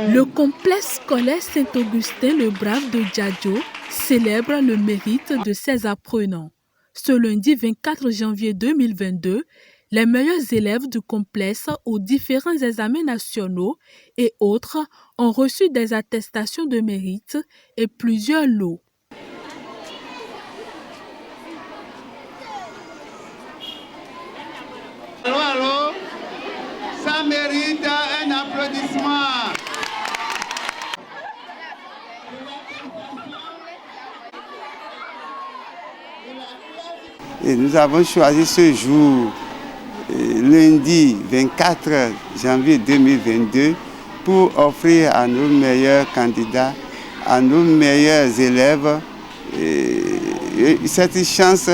Le complexe scolaire Saint-Augustin le Brave de Djadjo célèbre le mérite de ses apprenants. Ce lundi 24 janvier 2022, les meilleurs élèves du complexe aux différents examens nationaux et autres ont reçu des attestations de mérite et plusieurs lots. Allô, ça mérite un applaudissement. Et nous avons choisi ce jour, lundi 24 janvier 2022, pour offrir à nos meilleurs candidats, à nos meilleurs élèves, cette chance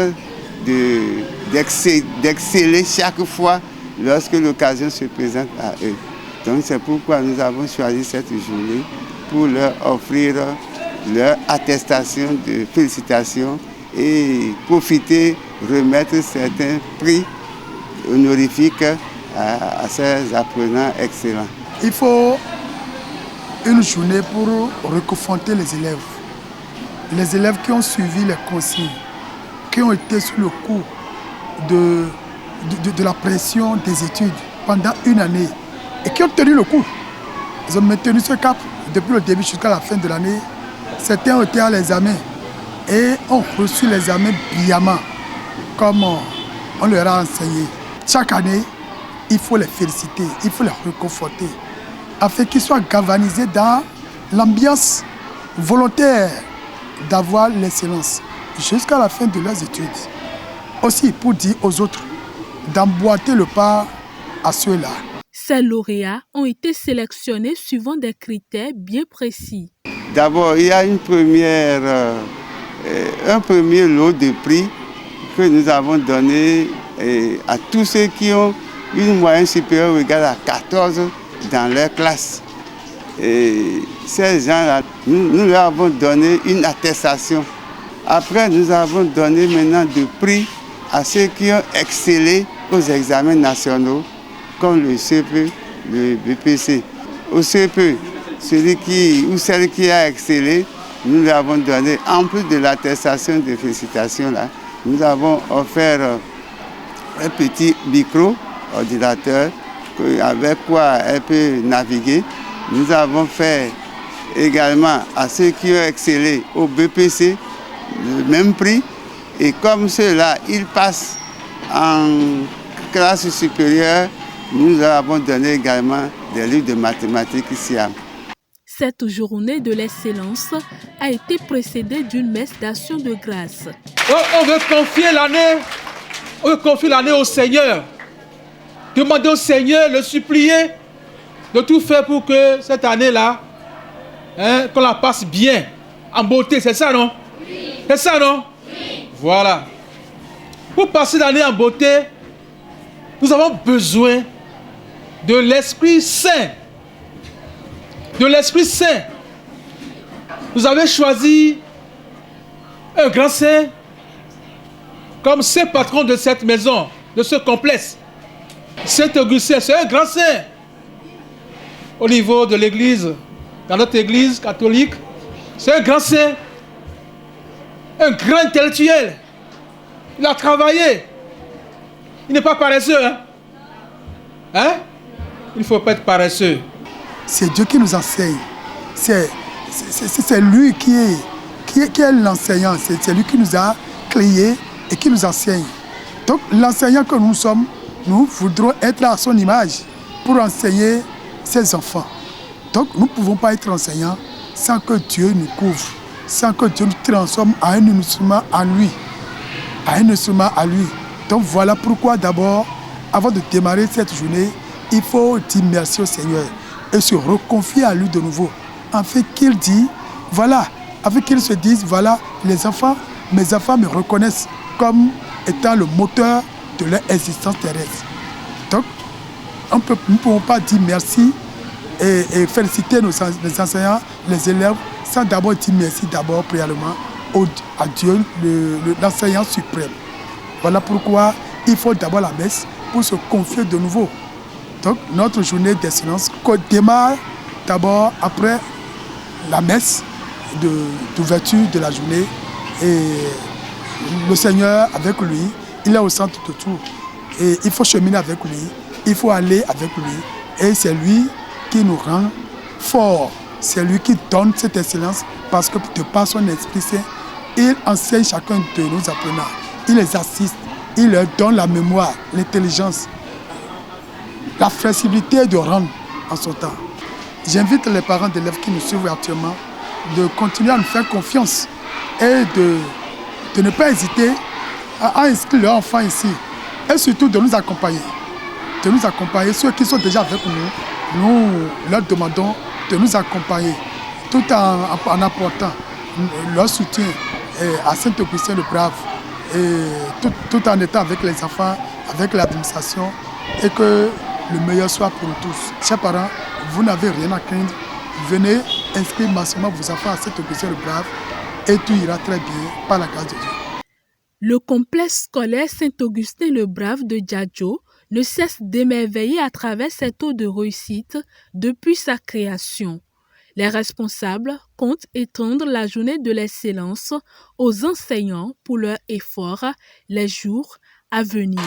d'exceller chaque fois lorsque l'occasion se présente à eux. Donc c'est pourquoi nous avons choisi cette journée pour leur offrir leur attestation de félicitations et profiter, remettre certains prix honorifiques à ces apprenants excellents. Il faut une journée pour réconforter les élèves. Les élèves qui ont suivi les consignes, qui ont été sous le coup de la pression des études pendant une année et qui ont tenu le coup. Ils ont maintenu ce cap depuis le début jusqu'à la fin de l'année. Certains ont été à l'examen et ont reçu l'examen brillamment, comme on leur a enseigné. Chaque année, il faut les féliciter, il faut les réconforter, afin qu'ils soient galvanisés dans l'ambiance volontaire d'avoir l'excellence jusqu'à la fin de leurs études. Aussi pour dire aux autres d'emboîter le pas à ceux-là. Ces lauréats ont été sélectionnés suivant des critères bien précis. D'abord, il y a un premier lot de prix que nous avons donné à tous ceux qui ont une moyenne supérieure ou égale à 14 dans leur classe. Et ces gens-là, nous leur avons donné une attestation. Après, nous avons donné maintenant des prix à ceux qui ont excellé aux examens nationaux, comme le CP, le BPC. Au CP, celui qui ou celle qui a excellé, nous lui avons donné, en plus de l'attestation de félicitations, là, nous avons offert un petit micro-ordinateur avec quoi elle peut naviguer. Nous avons fait également à ceux qui ont excellé au BPC le même prix. Et comme ceux-là, ils passent en classe supérieure, nous leur avons donné également des livres de mathématiques ici. Cette journée de l'excellence a été précédée d'une messe d'action de grâce. On veut confier l'année au Seigneur. Demander au Seigneur, le supplier, de tout faire pour que cette année-là, qu'on la passe bien, en beauté. C'est ça, non? Oui. C'est ça, non? Oui. Voilà. Pour passer l'année en beauté, nous avons besoin de l'Esprit Saint. De l'Esprit Saint. Vous avez choisi un grand saint comme saint patron de cette maison, de ce complexe. Saint-Augustin, c'est un grand saint au niveau de l'église, dans notre église catholique. C'est un grand saint, un grand intellectuel. Il a travaillé. Il n'est pas paresseux. Hein? Il ne faut pas être paresseux. C'est Dieu qui nous enseigne. C'est lui qui est l'enseignant. C'est lui qui nous a créés et qui nous enseigne. Donc l'enseignant que nous sommes, nous voudrons être à son image pour enseigner ses enfants. Donc nous ne pouvons pas être enseignants sans que Dieu nous couvre, sans que Dieu nous transforme à un instrument à lui. À un instrument à lui. Donc voilà pourquoi d'abord, avant de démarrer cette journée, il faut dire merci au Seigneur et se reconfier à lui de nouveau. Afin qu'il dise, voilà, afin qu'ils se disent, voilà, les enfants, mes enfants me reconnaissent comme étant le moteur de leur existence terrestre. Donc, nous ne pouvons pas dire merci et féliciter nos enseignants, les élèves, sans d'abord dire merci d'abord préalablement à Dieu, l'enseignant suprême. Voilà pourquoi il faut d'abord la messe pour se confier de nouveau. Donc notre journée d'excellence démarre d'abord après la messe d'ouverture de la journée. Et le Seigneur avec lui, il est au centre de tout. Et il faut cheminer avec lui, il faut aller avec lui. Et c'est lui qui nous rend forts. C'est lui qui donne cette excellence parce que de par son Esprit Saint, il enseigne chacun de nos apprenants. Il les assiste, il leur donne la mémoire, l'intelligence, la flexibilité de rendre en son temps. J'invite les parents d'élèves qui nous suivent actuellement de continuer à nous faire confiance et de ne pas hésiter à inscrire leurs enfants ici et surtout de nous accompagner. De nous accompagner. Ceux qui sont déjà avec nous, nous leur demandons de nous accompagner tout en apportant leur soutien à Saint-Augustin le Brave et tout en étant avec les enfants, avec l'administration et que le meilleur soit pour nous tous. Chers parents, vous n'avez rien à craindre. Venez inscrire massivement vos enfants à Saint-Augustin le Brave et tout ira très bien par la grâce de Dieu. Le complexe scolaire Saint-Augustin le Brave de Djadjo ne cesse d'émerveiller à travers ses taux de réussite depuis sa création. Les responsables comptent étendre la journée de l'excellence aux enseignants pour leurs efforts les jours à venir.